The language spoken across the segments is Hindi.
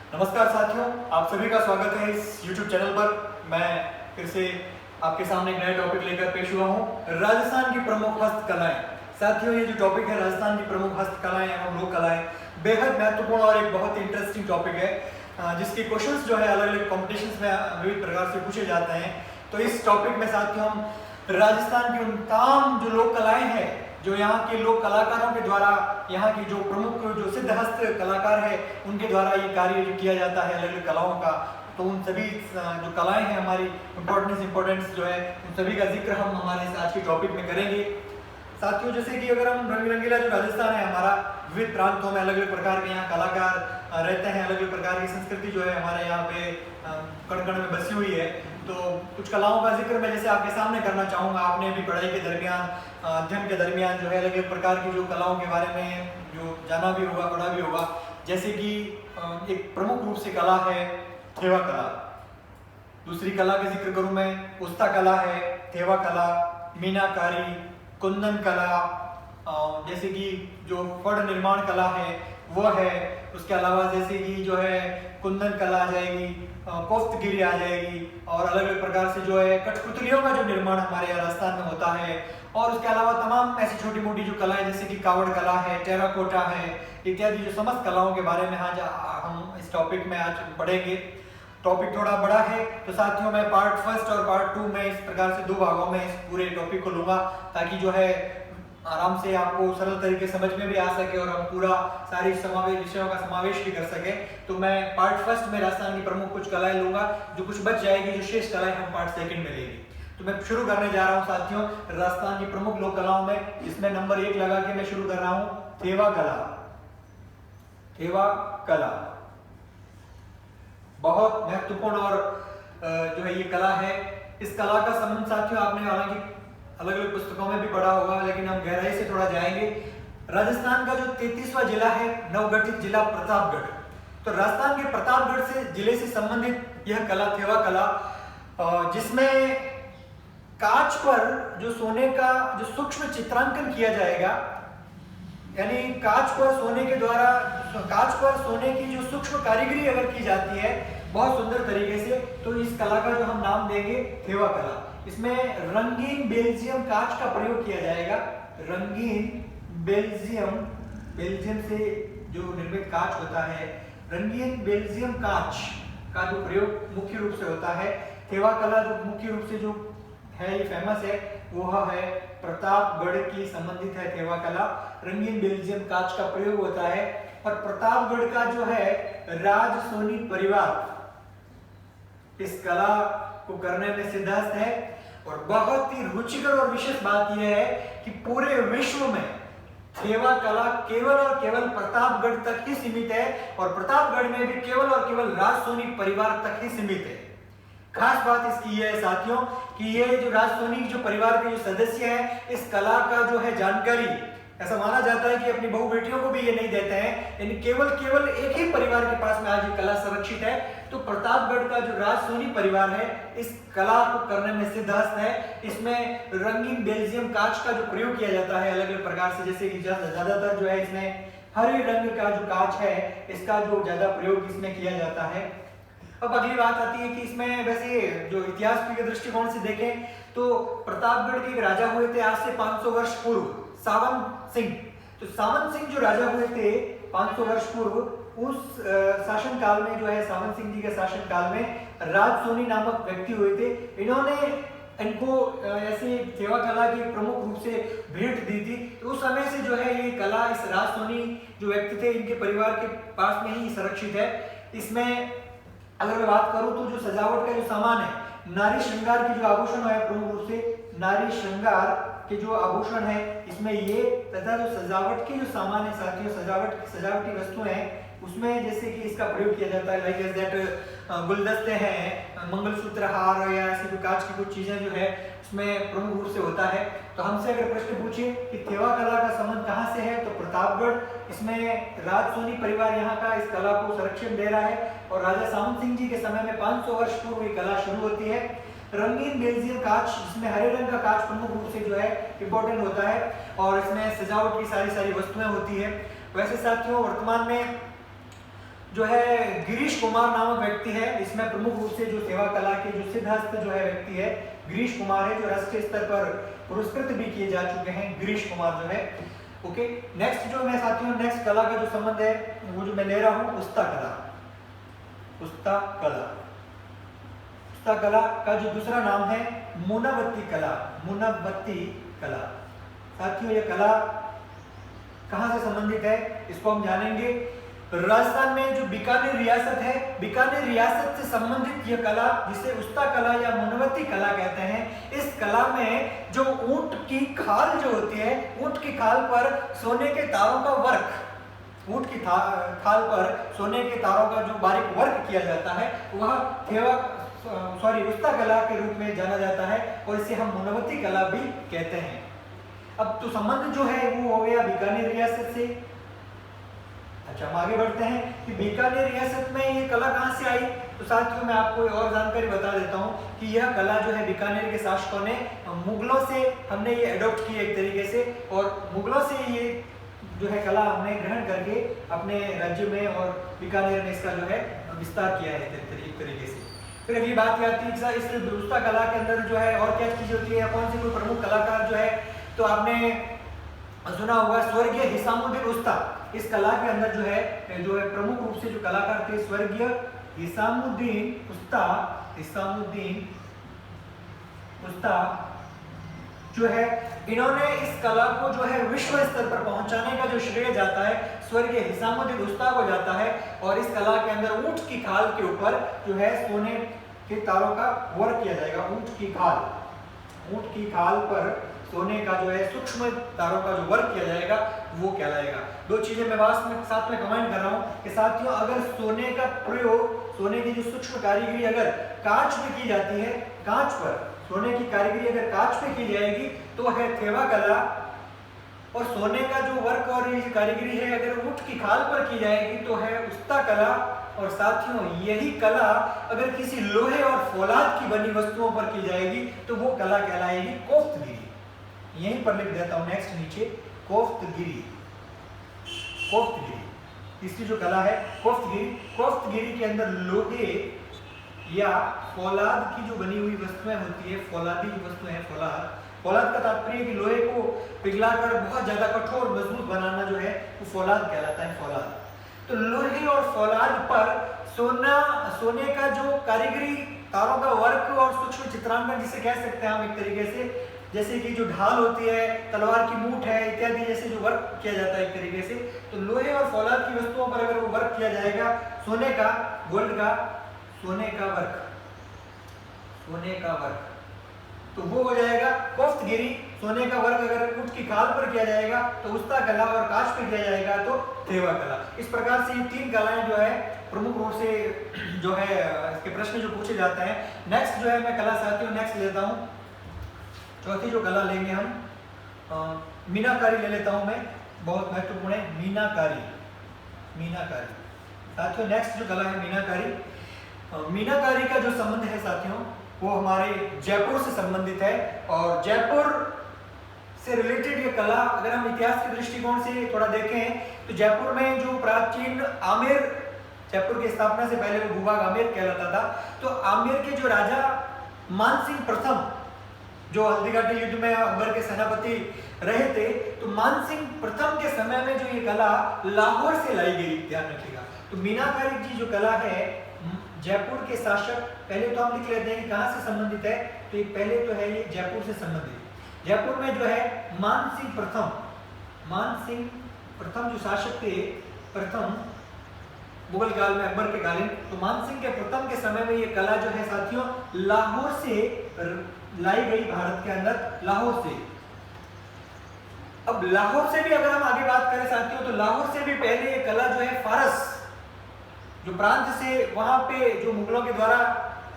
नमस्कार साथियों, आप सभी का स्वागत है इस YouTube चैनल पर। मैं फिर से आपके सामने एक नया टॉपिक लेकर पेश हुआ हूँ, राजस्थान की प्रमुख हस्तकलाएं। साथियों, ये जो टॉपिक है राजस्थान की प्रमुख हस्तकलाएं एवं लोक कलाएं, बेहद महत्वपूर्ण और एक बहुत इंटरेस्टिंग टॉपिक है, जिसके क्वेश्चंस जो है अलग अलग कॉम्पिटिशन्स में विविध प्रकार से पूछे जाते हैं। तो इस टॉपिक में साथियों हम राजस्थान की उन तमाम जो लोक कलाएं हैं, जो यहाँ के लोक कलाकारों के द्वारा, यहाँ की जो प्रमुख जो सिद्ध हस्त कलाकार है उनके द्वारा ये कार्य जो किया जाता है अलग अलग कलाओं का, तो उन सभी जो कलाएं हैं हमारी इम्पोर्टेंस जो है उन सभी का जिक्र हम हमारे आज के टॉपिक में करेंगे। साथियों, जैसे कि अगर हम रंग रंगीला जो राजस्थान है हमारा, विविध प्रांतों में अलग अलग प्रकार के यहाँ कलाकार रहते हैं, अलग अलग प्रकार की संस्कृति जो है हमारे यहाँ पे कण कण में बसी हुई है। तो कुछ कलाओं का जिक्र मैं जैसे आपके सामने करना चाहूँगा। आपने भी पढ़ाई के दरमियान, अध्ययन के दरमियान जो है अलग अलग प्रकार की जो कलाओं के बारे में जो जाना भी होगा, पढ़ा भी होगा। जैसे कि एक प्रमुख रूप से कला है थेवा कला। दूसरी कला का जिक्र करूँ मैं, उस्ता कला है, थेवा कला, मीनाकारी, कुंदन कला, जैसे कि जो फड़ निर्माण कला है वो है। उसके अलावा जैसे कि जो है कुंदन कला आ जाएगी, कोफ्तगिरी आ जाएगी, और अलग अलग प्रकार से जो है कठपुतलियों का जो निर्माण हमारे यहाँ राजस्थान में होता है। और उसके अलावा तमाम ऐसी छोटी मोटी जो कलाएं जैसे कि कावड़ कला है, टेराकोटा है, इत्यादि जो समस्त कलाओं के बारे में आज हम इस टॉपिक में आज पढ़ेंगे। टॉपिक थोड़ा बड़ा है, तो साथियों मैं पार्ट फर्स्ट और पार्ट टू में इस प्रकार से 2 भागों में इस पूरे टॉपिक को लूँगा, ताकि जो है आराम से आपको सरल तरीके समझ में भी आ सके और हम पूरा सारी विषयों का समावेश भी कर सके। तो मैं पार्ट फर्स्ट में राजस्थान की प्रमुख कुछ कलाएं लूंगा, जो कुछ बच जाएगी, जो शेष कलाएं हम पार्ट सेकंड में लेंगे। तो मैं शुरू करने जा रहा हूं साथियों राजस्थान की प्रमुख लोक कलाओं में। इसमें नंबर 1 लगा के मैं शुरू कर रहा हूं थेवा कला। थेवा कला बहुत महत्वपूर्ण और जो है ये कला है। इस कला का संबंध साथियों आपने हालांकि अलग अलग पुस्तकों में भी पढ़ा होगा, लेकिन हम गहराई से थोड़ा जाएंगे। राजस्थान का जो 33वां जिला है, नवगठित जिला प्रतापगढ़, तो राजस्थान के प्रतापगढ़ से जिले से संबंधित यह कला थेवा कला, जिसमें कांच पर जो सोने का जो सूक्ष्म चित्रांकन किया जाएगा, यानी कांच पर सोने के द्वारा, कांच पर सोने की जो सूक्ष्म कारीगरी अगर की जाती है बहुत सुंदर तरीके से, तो इस कला का जो हम नाम देंगे थेवा कला। इसमें रंगीन बेल्जियम कांच का प्रयोग किया जाएगा। रंगीन बेल्जियम से जो निर्मित कांच होता है, रंगीन बेल्जियम कांच का जो प्रयोग मुख्य रूप से होता है। थेवा कला जो मुख्य रूप से जो है ये फेमस है, वो है प्रतापगढ़ की संबंधित है थेवा कला। रंगीन बेल्जियम कांच का प्रयोग होता है, और प्रतापगढ़ का जो है राजसोनी परिवार इस कला को करने में सिद्धहस्त है। और बहुत ही रुचिकर और विशेष बात यह है कि पूरे विश्व में थेवा कला केवल और केवल प्रतापगढ़ तक ही सीमित है, और प्रतापगढ़ में भी केवल और केवल राजसोनी परिवार तक ही सीमित है। खास बात इसकी यह है साथियों कि ये जो राजसोनी जो परिवार के जो सदस्य हैं, इस कला का जो है जानकारी, ऐसा माना जाता है कि अपनी बहू बेटियों को भी ये नहीं देते हैं, यानी केवल एक ही परिवार के पास में आज ये कला संरक्षित है। तो प्रतापगढ़ का जो राजसोनी परिवार है इस कला को करने में सिद्धहस्त है। इसमें रंगीन बेल्जियम कांच का जो प्रयोग किया जाता है अलग अलग प्रकार से, जैसे कि ज्यादातर जो है इसमें हरे रंग का जो कांच है इसका जो ज्यादा प्रयोग इसमें किया जाता है। अब अगली बात आती है कि इसमें वैसे जो इतिहास के दृष्टिकोण से देखें तो प्रतापगढ़ के एक राजा हुए थे आज से 500 वर्ष पूर्व, सावंत सिंह। तो सावंत सिंह जो राजा हुए थे 500 वर्ष पूर्व, उस शासन काल में जो है सावंत सिंह जी के शासन काल में राजसोनी नामक व्यक्ति हुए थे। इन्होंने इनको ऐसे थेवा कला की प्रमुख रूप से भेंट दी थी। तो उस समय से जो है ये कला इस राजसोनी जो व्यक्ति थे इनके परिवार के पास में ही संरक्षित है। इसमें अगर मैं बात करूं तो जो सजावट का जो सामान है, नारी श्रृंगार की जो आभूषण है, प्रमुख रूप से नारी श्रृंगार के जो आभूषण है इसमें ये, तथा जो सजावट के जो सामान है साथियों, सजावटी वस्तुएं हैं उसमें जैसे कि इसका प्रयोग किया जाता है, लाइक एज दैट गुलदस्ते हैं, मंगलसूत्र, हार, या ऐसी जो कांच की कुछ चीजें जो है उसमें प्रमुख रूप से होता है। तो हमसे अगर प्रश्न पूछे कि थेवा कला का संबंध कहाँ से है, तो प्रतापगढ़, इसमें राजसोनी परिवार यहाँ का इस कला को संरक्षण दे रहा है, और राजा सावंत सिंह जी के समय में 500 वर्ष पूर्व ये कला शुरू होती है। रंगीन बेल्जियम कांच, जिसमें हरे रंग का कांच प्रमुख रूप से जो है इंपॉर्टेंट होता है, और इसमें सजावट की सारी वस्तुएं होती है। वैसे साथियों वर्तमान में जो है गिरीश कुमार नामक व्यक्ति है। इसमें प्रमुख रूप से जो सेवा कला के जो सिद्धहस्त जो है व्यक्ति है गिरीश कुमार है, जो राष्ट्रीय स्तर पर पुरस्कृत भी किए जा चुके हैं गिरीश कुमार जो है। ओके, नेक्स्ट जो मैं साथियों नेक्स्ट कला का जो संबंध है वो जो मैं ले रहा हूं उस्ता कला। उस्ता कला, उस्ता कला का जो दूसरा नाम है मुनव्वती कला। मुनव्वती कला साथियों, ये कला कहां से संबंधित है इसको हम जानेंगे। राजस्थान में जो बीकानेर रियासत है, बीकानेर रियासत से संबंधित यह कला जिसे उस्ता कला या मुनव्वती कला कहते हैं। इस कला में जो ऊंट की खाल जो होती है, ऊंट की खाल पर सोने के तारों का वर्क, ऊंट की खाल पर सोने के तारों का जो बारीक वर्क किया जाता है वह उस्ता कला के रूप में जाना जाता है और इसे हम मुनव्वती कला भी कहते हैं। अब तो संबंध जो है वो हो गया बीकानेर रियासत से। अच्छा, हम आगे बढ़ते हैं कि बीकानेर रियासत में ये कला कहां से आई। तो साथियों मैं आपको और जानकारी बता देता हूं कि यह कला जो है बीकानेर के शासकों ने मुगलों से हमने ये अडॉप्ट की एक तरीके से, और मुगलों से ये जो है कला हमने ग्रहण करके अपने राज्य में और बीकानेर में इसका जो है विस्तार किया है एक तरीके से। फिर अगली बात आती है इस उस्ता कला के अंदर जो है और क्या चीज होती है, कौन से कोई प्रमुख कलाकार जो है, तो आपने सुना होगा स्वर्गीय हिसामुद्दीन उस्ता। इस कला के अंदर जो है प्रमुख रूप से जो कलाकार थे स्वर्गीय हिसामुद्दीन उस्ता। हिसामुद्दीन उस्ता जो है, इन्होंने इस कला को जो है विश्व स्तर पर पहुंचाने का जो श्रेय जाता है स्वर्गीय हिसामुद्दीन उस्ता को जाता है। और इस कला के अंदर ऊंट की खाल के ऊपर जो है सोने के तारों का वर्क किया जाएगा। ऊंट की खाल पर सोने का जो है सूक्ष्म तारों का जो वर्क किया जाएगा वो कहलाएगा। दो चीजें मैं साथ में कमेंट कर रहा हूं कि साथियों अगर सोने का प्रयोग, सोने की जो सूक्ष्म कारीगरी अगर कांच में की जाती है, कांच पर सोने की कारीगरी अगर कांच पे की जाएगी तो है थेवा कला, और सोने का जो वर्क और ये कारीगरी है अगर ऊंट की खाल पर की जाएगी तो है उस्ता कला। और साथियों यही कला अगर किसी लोहे और फौलाद की बनी वस्तुओं पर की जाएगी तो वो कला कहलाएगी कोफ्तगिरी। यहीं पर लिख देता हूं नेक्स्ट नीचे, कोफ्तगिरी। कोफ्तगिरी तीसरी जो कला है कोफ्तगिरी। कोफ्तगिरी के अंदर लोहे या फौलाद की जो बनी हुई वस्तुएं होती है, फौलादी वस्तुएं हैं, फौलाद का तात्पर्य कि लोहे को पिघलाकर बहुत ज्यादा कठोर मजबूत बनाना जो है वो फौलाद कहलाता है, फौलाद। तो लोहे और फौलाद पर सोने का जो कारीगरी, तारों का वर्क और सूक्ष्म चित्रांकन जिसे कह सकते हैं हम एक तरीके से, जैसे कि जो ढाल होती है, तलवार की मूठ है इत्यादि, जैसे जो वर्क किया जाता है एक तरीके से, तो लोहे और फौलाद की वस्तुओं पर अगर वो वर्क किया जाएगा सोने का, गोल्ड का, सोने का वर्क, तो वो हो जाएगा कोफ्तगिरी। सोने का वर्क अगर ऊंट की खाल पर किया जाएगा तो उस्ता कला, और कांच पे किया जाएगा तो थेवा कला। इस प्रकार से ये तीन कलाएं जो है प्रमुख रूप से जो है इसके प्रश्न जो पूछे जाते हैं। नेक्स्ट जो है मैं कला साथियों नेक्स्ट लेता हूँ, चौथी जो कला लेंगे हम मीनाकारी ले लेता हूं मैं, बहुत महत्वपूर्ण है मीनाकारी। साथियों नेक्स्ट जो कला है मीनाकारी। मीनाकारी का जो संबंध है साथियों वो हमारे जयपुर से संबंधित है, और जयपुर से रिलेटेड ये कला अगर हम इतिहास के दृष्टिकोण से थोड़ा देखें तो जयपुर में जो प्राचीन आमेर, जयपुर की स्थापना से पहले वो भूभाग आमेर कहलाता था, तो आमेर के जो राजा मानसिंह प्रथम जो हल्दीघाटी युद्ध में अकबर के सेनापति रहे थे, तो मानसिंह प्रथम के समय में जो ये कला लाहौर से लाई गई, ध्यान रखिएगा। तो मीनाकारी जी जो कला है जयपुर के शासक, पहले तो हम लिख लेते हैं कि कहां से संबंधित है, तो पहले तो है ये जयपुर से संबंधित। जयपुर में जो है मानसिंह प्रथम जो शासक थे, प्रथम मुगल काल में अकबर के कालीन, तो मानसिंह के प्रथम के समय में ये कला जो है साथियों लाहौर से लाई गई, भारत के अंदर लाहौर से। अब लाहौर से भी अगर हम आगे बात करें साथियों तो लाहौर से भी पहले ये कला जो है फारस जो प्रांत से, वहां पे जो मुगलों के द्वारा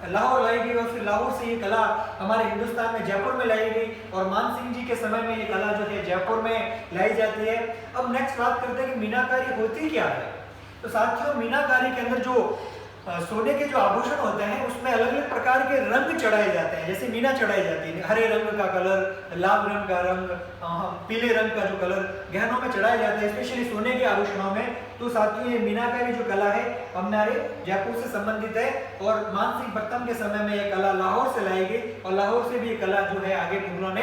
लाहौर लाई गई, और फिर लाहौर से ये कला हमारे हिंदुस्तान में जयपुर में लाई गई, और मानसिंह जी के समय में ये कला जो है जयपुर में लाई जाती है। अब नेक्स्ट बात करते हैं कि मीनाकारी होती क्या है। तो साथियों मीनाकारी के अंदर जो सोने के जो आभूषण होते हैं उसमें अलग अलग प्रकार के रंग चढ़ाए जाते हैं, जैसे मीना चढ़ाई जाती है, हरे रंग का कलर, लाल रंग का रंग, पीले रंग का जो कलर गहनों में चढ़ाया जाता है, स्पेशली सोने के आभूषणों में। तो साथियों ये मीनाकारी जो कला है हमारे जयपुर से संबंधित है और मानसिंह प्रथम के समय में यह कला लाहौर से लाई गई और लाहौर से भी ये कला जो है आगे मुगलों ने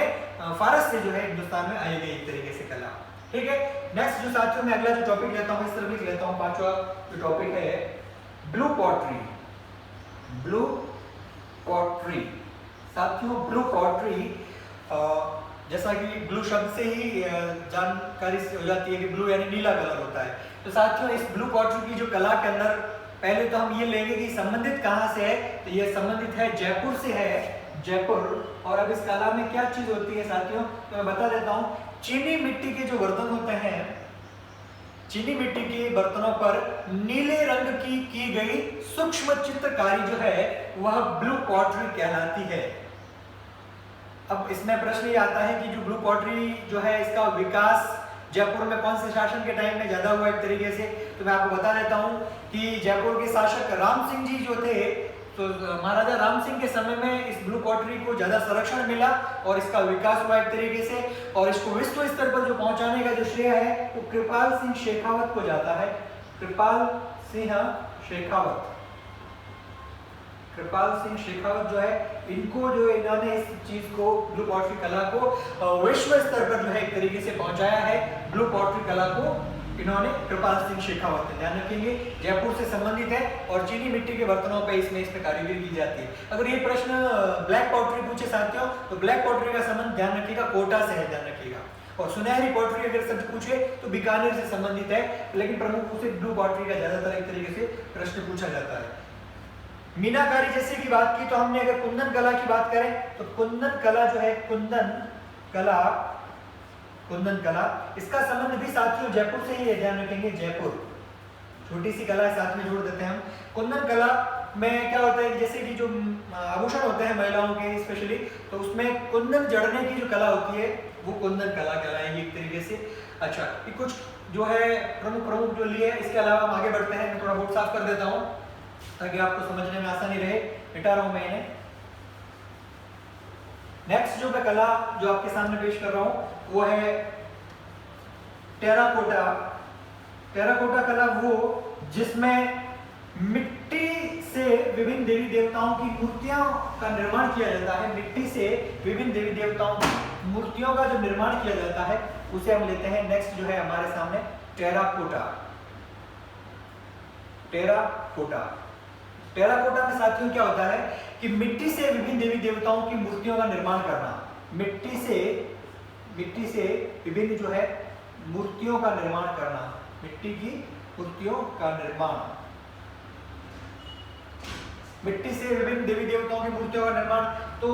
फारस से जो है हिंदुस्तान में आई गई एक तरीके से कला। ठीक है, नेक्स्ट जो साथियों में अगला जो टॉपिक लेता हूँ, इस तरफ लिख लेता हूँ, पांचवा जो टॉपिक है ब्लू पॉटरी। ब्लू पॉटरी साथियों, ब्लू पॉटरी जैसा कि ब्लू शब्द से ही जानकारी हो जाती है कि ब्लू यानी नीला कलर होता है। तो साथियों इस ब्लू पॉटरी की जो कला के अंदर पहले तो हम ये लेंगे कि संबंधित कहाँ से है, तो ये संबंधित है जयपुर से है, जयपुर। और अब इस कला में क्या चीज होती है साथियों, तो मैं बता देता हूँ। चीनी मिट्टी के जो बर्तन होते हैं, चीनी मिट्टी के बर्तनों पर नीले रंग की गई सूक्ष्म चित्रकारी जो है वह ब्लू पॉटरी कहलाती है। अब इसमें प्रश्न ये आता है कि जो ब्लू पॉटरी जो है इसका विकास जयपुर में कौन से शासन के टाइम में ज्यादा हुआ एक तरीके से, तो मैं आपको बता देता हूँ कि जयपुर के शासक राम सिंह जी जो थे, तो महाराजा राम सिंह के समय में इस ब्लू पॉटरी को ज्यादा संरक्षण मिला और इसका विकास हुआ एक तरीके से, और इसको विश्व स्तर पर जो पहुंचाने का जो श्रेय है वो कृपाल सिंह शेखावत को जाता है। कृपाल सिंह शेखावत, कृपाल सिंह शेखावत जो है, इनको जो इन्होंने इस चीज को ब्लू पॉटरी कला को विश्व स्तर पर जो है एक तरीके से पहुंचाया है। ब्लू पॉटरी कला को इन्होंने कृपाल सिंह शेखावत, ध्यान रखेंगे जयपुर से संबंधित है और चीनी मिट्टी के बर्तनों पे इसमें कारीगरी की जाती है। अगर ये प्रश्न ब्लैक पॉटरी पूछे साथियों, तो ब्लैक पॉटरी का संबंध ध्यान रखिएगा कोटा से है, ध्यान रखिएगा। और सुनहरी पॉटरी अगर सब पूछे तो बीकानेर से संबंधित है, लेकिन प्रमुख रूप से ब्लू पॉटरी का ज्यादातर एक तरीके से प्रश्न पूछा जाता है। मीनाकारी जैसे की बात की तो हमने, अगर कुंदन कला की बात करें तो कुंदन कला जो है, कुंदन कला, कुंदन कला, इसका संबंध भी साथियों जयपुर से ही है, ध्यान रखेंगे जयपुर। छोटी सी कला है, साथ में जोड़ देते हैं हम। कुंदन कला में क्या होता है कि जैसे कि जो आभूषण होते हैं महिलाओं के स्पेशली, तो उसमें कुंदन जड़ने की जो कला होती है वो कुंदन कला कहलाएगी एक तरीके से। अच्छा, ये कुछ जो है प्रमुख जो लिए, इसके अलावा हम आगे बढ़ते हैं। मैं थोड़ा बोर्ड साफ कर देता हूँ ताकि आपको समझने में आसानी रहे, मिटा रहा हूं मैं इन्हें। नेक्स्ट जो मैं कला जो आपके सामने पेश कर रहा हूं वो है टेराकोटा। टेराकोटा कला वो जिसमें मिट्टी से विभिन्न देवी देवताओं की मूर्तियों का निर्माण किया जाता है। मिट्टी से विभिन्न देवी देवताओं की मूर्तियों का जो निर्माण किया जाता है उसे हम लेते हैं। नेक्स्ट जो है हमारे सामने टेराकोटा। टेराकोटा, टेराकोटा में साथियों क्या होता है कि मिट्टी से विभिन्न देवी देवताओं की मूर्तियों का निर्माण करना। मिट्टी से विभिन्न जो है मूर्तियों का निर्माण करना, मिट्टी की मूर्तियों का निर्माण, मिट्टी से विभिन्न देवी देवताओं की मूर्तियों का निर्माण। तो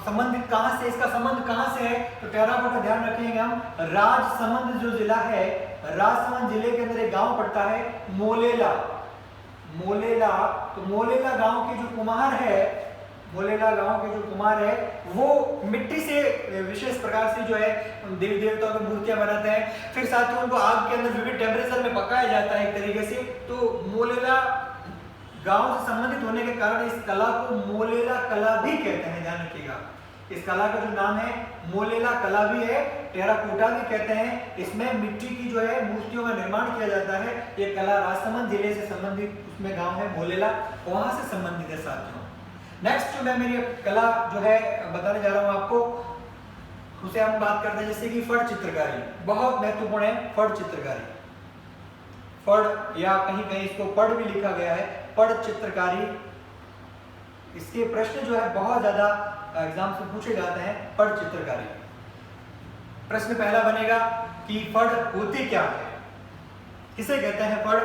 संबंधित कहां से, इसका संबंध कहां से है, तो टेराकोटा ध्यान रखेंगे हम। राजसमंद जो जिला है, राजसमंद जिले के अंदर एक गांव पड़ता है मोलेला। मोलेला, तो मोलेला गांव के जो कुम्हार है, मोलेला गांव के जो कुम्हार है वो मिट्टी से विशेष प्रकार से जो है देवी देवताओं की मूर्तियां बनाते हैं। फिर साथ ही उनको आग के अंदर विभिन्न टेम्परेचर में पकाया जाता है एक तरीके से। तो मोलेला गांव से संबंधित होने के कारण इस कला को मोलेला कला भी कहते हैं, ध्यान रखिएगा। इस कला का जो नाम है मोलेला कला भी है, टेराकोटा भी कहते हैं। इसमें मिट्टी की जो है मूर्तियों का निर्माण किया जाता है। ये कला राजसमंद जिले से संबंधित उसमें गांव है मोलेला, वहां से संबंधित है साथियों। नेक्स्ट जो मैं मेरी कला जो है बताने जा रहा हूं आपको, उसे हम बात करते हैं जैसे कि फड़ चित्रकारी, बहुत महत्वपूर्ण है फड़ चित्रकारी। फड़ या कहीं कहीं इसको पड़ भी लिखा गया है, फड़ चित्रकारी। इसके प्रश्न जो है बहुत ज्यादा एग्जाम से पूछे जाते हैं। फड़ चित्रकारी, प्रश्न पहला बनेगा कि फड़ होती क्या है, किसे कहते हैं फड़।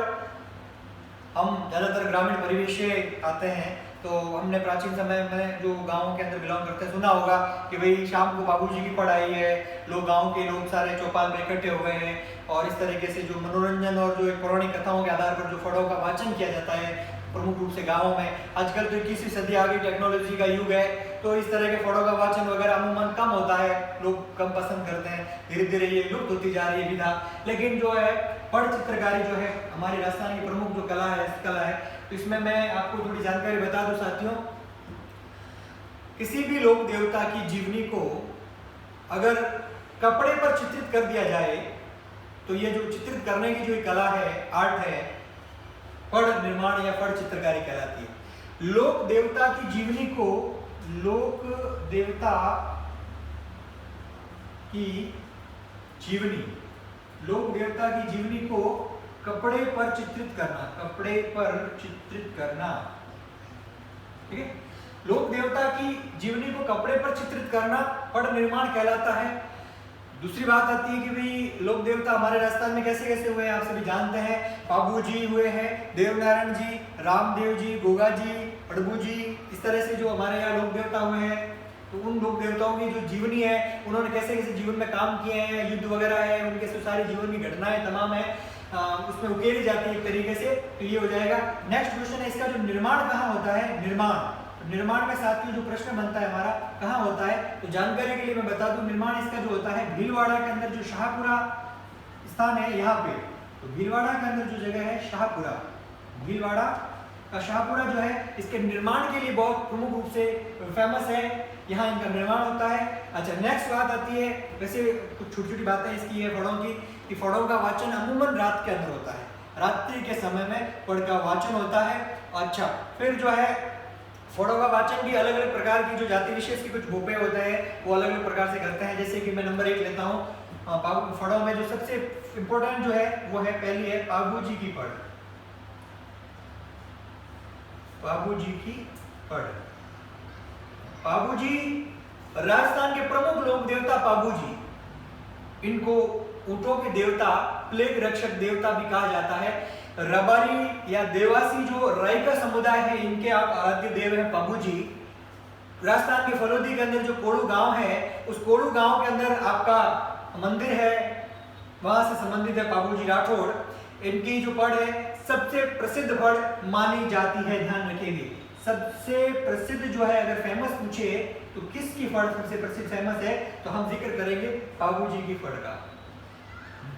हम ज्यादातर ग्रामीण परिवेश से आते हैं, तो हमने प्राचीन समय में जो गांव के अंदर बिलोंग करते हैं सुना होगा कि भाई शाम को बाबूजी की फड़ आई है, लोग गांव के लोग सारे चौपाल में इकट्ठे हुए हैं और इस तरीके से जो मनोरंजन और जो एक पौराणिक कथाओं के आधार पर जो फड़ों का वाचन किया जाता है प्रमुख रूप से गाँवों में। आजकल तो 21वीं सदी आ गई, टेक्नोलॉजी का युग है, तो इस तरह के फड़ों का वाचन वगैरह अमूमन कम होता है, लोग कम पसंद करते हैं। धीरे धीरे ये लुप्त होती जा रही है विधा। लेकिन जो है फड़ चित्रकारी जो है हमारी राजस्थान की प्रमुख जो कला है, कला है तो इसमें मैं आपको थोड़ी जानकारी बता दूं साथियों, किसी भी लोक देवता की जीवनी को अगर कपड़े पर चित्रित कर दिया जाए तो ये जो चित्रित करने की जो कला है, आर्ट है, फड़ निर्माण या फड़ चित्रकारी कहलाती है। लोक देवता की जीवनी को, लोक देवता की जीवनी, लोक देवता की जीवनी को कपड़े पर चित्रित करना, कपड़े पर चित्रित करना, ठीक है। लोक देवता की जीवनी को कपड़े पर चित्रित करना फड़ निर्माण कहलाता है। दूसरी बात आती है कि भाई लोक देवता हमारे राजस्थान में कैसे कैसे हुए हैं, आप सभी जानते हैं। पाबू जी हुए हैं, देवनारायण जी, रामदेव जी, गोगा जी, अड़बू जी, इस तरह से जो हमारे यहाँ लोक देवता हुए हैं। तो उन लोक देवताओं की जो जीवनी है, उन्होंने कैसे कैसे जीवन में काम किए हैं, युद्ध वगैरह है, उनके सारी जीवन की घटनाएं तमाम है, उसमें उकेरी जाती है एक तरीके से। तो ये हो जाएगा। नेक्स्ट क्वेश्चन है इसका, जो निर्माण कहाँ होता है, निर्माण। निर्माण में साथियों जो प्रश्न बनता है हमारा, कहाँ होता है, तो जानकारी के लिए मैं बता दूं, निर्माण इसका जो होता है भीलवाड़ा के अंदर, जो शाहपुरा स्थान है यहाँ पे। तो भीलवाड़ा के अंदर जो जगह है शाहपुरा, भीलवाड़ा का शाहपुरा जो है, इसके निर्माण के लिए बहुत प्रमुख रूप से फेमस है, यहाँ इनका निर्माण होता है। अच्छा, नेक्स्ट बात आती है, वैसे कुछ छोटी छोटी बातें इसकी है फड़ों की, कि फड़ों का वाचन अमूमन रात के अंदर होता है, रात्रि के समय में फड़ का वाचन होता है। अच्छा, फिर जो है फड़ों का वाचन भी अलग अलग प्रकार की जो जाति विशेष के कुछ भूपे होते हैं वो अलग अलग प्रकार से करते हैं। जैसे कि मैं नंबर 1 लेता हूँ, फड़ों में जो सबसे इंपॉर्टेंट जो है वो है, पहली है पाबू जी की फड़, पाबू जी की फड़। पाबू जी राजस्थान के प्रमुख लोक देवता पाबू जी, इनको ऊंटों के देवता, प्लेग रक्षक देवता भी कहा जाता है। रबारी या देवासी जो राय का समुदाय है, इनके आप आराध्य देव है पाबू जी। राजस्थान के फलोदी के अंदर जो कोड़ू गांव है, उस कोड़ू गांव के अंदर आपका मंदिर है, वहां से संबंधित है पाबू जी राठौड़। इनकी जो फड़ है सबसे प्रसिद्ध फड़ मानी जाती है, ध्यान रखेंगे। सबसे प्रसिद्ध जो है, अगर फेमस पूछे तो किसकी फड़ सबसे प्रसिद्ध फेमस है, तो हम जिक्र करेंगे पाबू जी की फड़ का।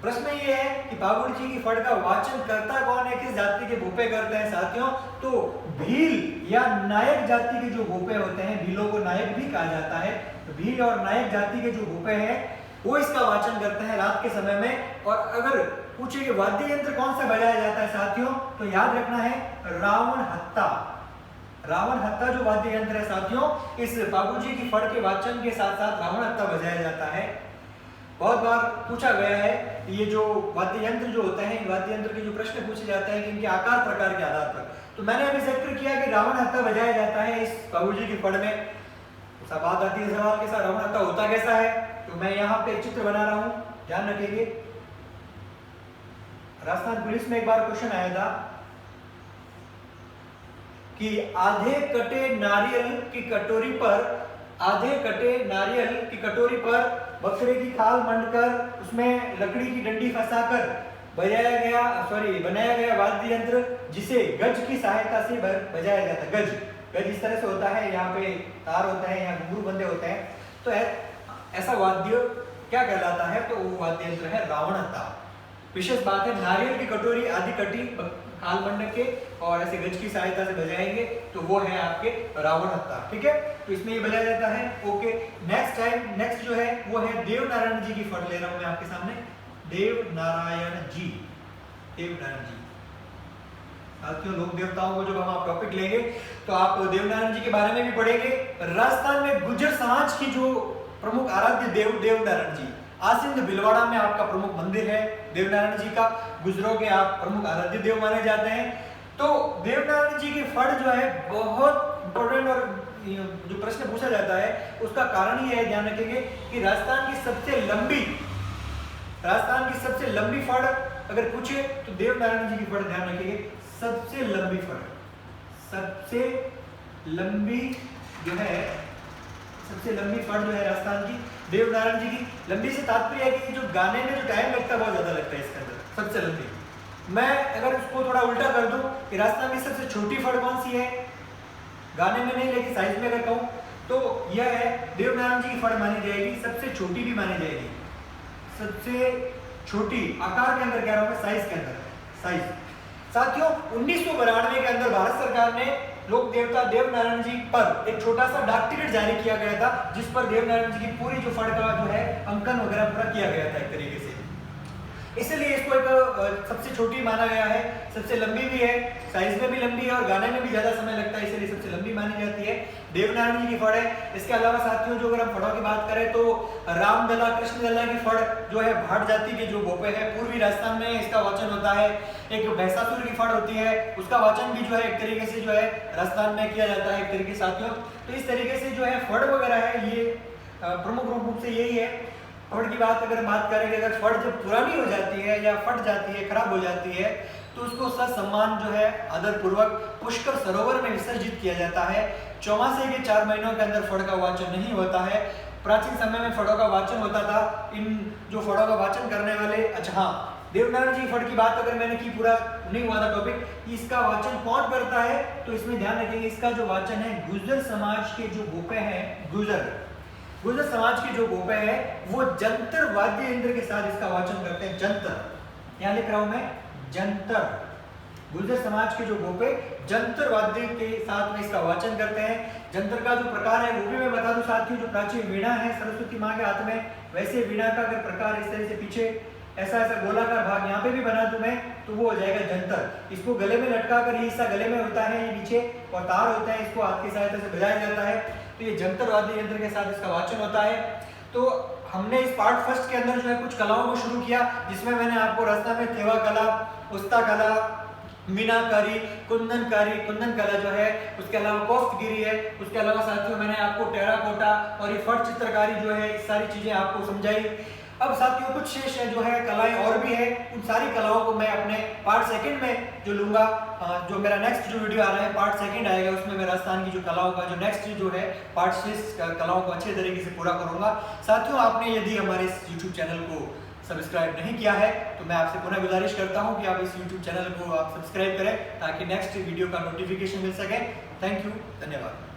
प्रश्न ये है कि पाबू जी की फड़ का वाचन करता कौन है, किस जाति के भूपे करते हैं साथियों, तो भील या नायक जाति के जो भूपे होते हैं, भीलों को नायक भी कहा जाता है, तो भील और नायक जाति के जो भूपे हैं वो इसका वाचन करते हैं रात के समय में। और अगर पूछे कि वाद्य यंत्र कौन सा बजाया जाता है साथियों, तो याद रखना है रावण हत्ता। रावण हत्ता जो वाद्य यंत्र है साथियों, इस पाबू जी की फड़ के वाचन के साथ साथ रावण हत्ता बजाया जाता है। बहुत बार पूछा गया है ये जो वाद्य यंत्र जो होते हैं, वाद्य यंत्र के जो प्रश्न पूछे जाते हैं कि इनके आकार प्रकार के आधार पर, तो मैंने अभी जिक्र किया कि रावण हत्ता बजाया जाता है इस पाबू जी की फड़ में। तो बात आती है सवाल के साथ, रावण हत्ता होता कैसा है, तो मैं यहाँ पे एक चित्र बना रहा हूं, ध्यान रखेंगे। राजस्थान पुलिस में एक बार क्वेश्चन आया था कि आधे कटे नारियल की कटोरी पर, आधे कटे नारियल की कटोरी पर बकरे की खाल मंडकर उसमें लकड़ी की डंडी फंसाकर बनाया गया वाद्य यंत्र, जिसे गज की सहायता से बजाया जाता है। गज इस तरह से होता है, यहाँ पे तार होता है, यहाँ घुंघरू बंधे होते हैं, तो ऐसा वाद्य क्या कहलाता है, तो वो वाद्य यंत्र है रावण हत्ता। विशेष बात है, नारियल की कटोरी आधी कटी खाल मंडक के और ऐसे गज की सहायता से बजाएंगे, तो वो है आपके रावण हत्ता, ठीक है। तो इसमें ये बजाया जाता है। ओके, नेक्स्ट जो है वो है देवनारायण जी की फड़ ले रहा हूं मैं आपके सामने। देवनारायण जी, देवनारायण जी साथियों, लोक देवताओं को जब हम आप टॉपिक लेंगे तो आप देवनारायण जी के बारे में भी पढ़ेंगे। राजस्थान में गुर्जर समाज की जो प्रमुख आराध्य देव देवनारायण जी, आसिंद भीलवाड़ा में आपका प्रमुख मंदिर है देवनारायण जी का, गुजरों के आप प्रमुख आराध्य देव माने जाते हैं। तो देवनारायण जी की फड़ जो है बहुत इंपॉर्टेंट, और जो प्रश्न पूछा जाता है उसका कारण ये है, ध्यान रखेंगे कि राजस्थान की सबसे लंबी फड़ अगर पूछे तो देवनारायण जी की फड़, ध्यान रखेंगे सबसे लंबी फड़, सबसे लंबी फड़ जो है राजस्थान की देवनारायण जी की। लंबी से तात्पर्य है कि जो गाने में जो टाइम लगता है बहुत ज्यादा लगता है इसके अंदर, सबसे लंबी। मैं अगर उसको थोड़ा उल्टा कर दूं कि राजस्थान की सबसे छोटी फड़ कौन सी है, गाने में नहीं लेकिन साइज में अगर कहूं तो यह है देवनारायण जी की फड़ मानी जाएगी, सबसे छोटी भी मानी जाएगी, सबसे छोटी आकार के अंदर कह रहा हूं मैं, साइज के अंदर, साइज। साथियों 1992 के अंदर भारत सरकार ने लोक देवता देवनारायण जी पर एक छोटा सा डाक टिकट जारी किया गया था, जिस पर देवनारायण जी की पूरी जो फड़ का जो है अंकन वगैरह पूरा किया गया था एक तरीके से। इसलिए इसको एक सबसे छोटी माना गया है, सबसे लंबी भी है, साइज में भी लंबी है और गाने में भी ज्यादा समय लगता है, इसलिए सबसे लंबी मानी जाती है। देवनारायण जी की फड़ है। इसके अलावा साथियों जो अगर हम फड़ों की बात करें तो रामदला कृष्णदला की फड़ जो है भाट जाति के जो गोपे है पूर्वी राजस्थान में इसका वाचन होता है। एक भैंसासुर की फड़ होती है, उसका वाचन भी जो है एक तरीके से जो है राजस्थान में किया जाता है एक तरीके साथियों। तो इस तरीके से जो है फड़ वगैरह है ये प्रमुख रूप से यही है। फड़ की बात अगर बात करें, अगर फड़ जब पुरानी हो जाती है या फट जाती है, खराब हो जाती है, तो उसको ससम्मान जो है आदर पूर्वक पुष्कर सरोवर में विसर्जित किया जाता है। चौमासे के 4 महीनों के अंदर फड़ का वाचन नहीं होता है। प्राचीन समय में फड़ों का वाचन होता था। इन जो फड़ों का वाचन करने वाले, अच्छा हाँ, देवनारायण जी फड़ की बात अगर मैंने की, पूरा नहीं हुआ था टॉपिक, इसका वाचन कौन करता है, तो इसमें ध्यान रखेंगे इसका जो वाचन है गुर्जर समाज के जो गोपे हैं, गुर्जर समाज के जो गोपे हैं वो जंतर वाद्य यंत्र के साथ इसका वाचन करते हैं। जंतर, यहाँ लिख रहा हूं मैं जंतर। गुर्जर समाज के जो गोपे जंतर वाद्य के साथ में इसका वाचन करते हैं। जंतर का जो प्रकार है वो भी मैं बता दूं साथियों, जो प्राचीन वीणा है सरस्वती माँ के हाथ में, वैसे वीणा का अगर प्रकार इस तरह से पीछे ऐसा गोलाकार भाग यहाँ पे भी बना दूं मैं, तो वो हो जाएगा जंतर। इसको गले में लटका कर, ये हिस्सा गले में होता है, ये नीचे और तार होता है, इसको हाथ की सहायता से बजाया जाता है। तो ये जंतर वाद्य यंत्र के साथ इसका वाचन होता है। तो हमने इस पार्ट फर्स्ट के अंदर जो है कुछ कलाओं को शुरू किया, जिसमें मैंने आपको रास्ता में थेवा कला, उस्ता कला, मीनाकारी, कुंदन कला जो है, उसके अलावा कोफ्तगिरी है, उसके अलावा साथियों मैंने आपको टेराकोटा और ये फट चित्रकारी जो है, इस सारी चीजें आपको समझाई। अब साथियों कुछ शेष है जो है कलाएं और भी है, उन सारी कलाओं को मैं अपने पार्ट सेकंड में जो लूंगा, जो मेरा नेक्स्ट जो वीडियो आ रहा है पार्ट सेकंड आएगा, उसमें मैं राजस्थान की जो कलाओं का जो नेक्स्ट जो है पार्ट 6 कलाओं को अच्छे तरीके से पूरा करूंगा। साथियों आपने यदि हमारे इस यूट्यूब चैनल को सब्सक्राइब नहीं किया है तो मैं आपसे पुनः गुजारिश करता हूं कि आप इस यूट्यूब चैनल को आप सब्सक्राइब करें ताकि नेक्स्ट वीडियो का नोटिफिकेशन मिल सके। थैंक यू, धन्यवाद।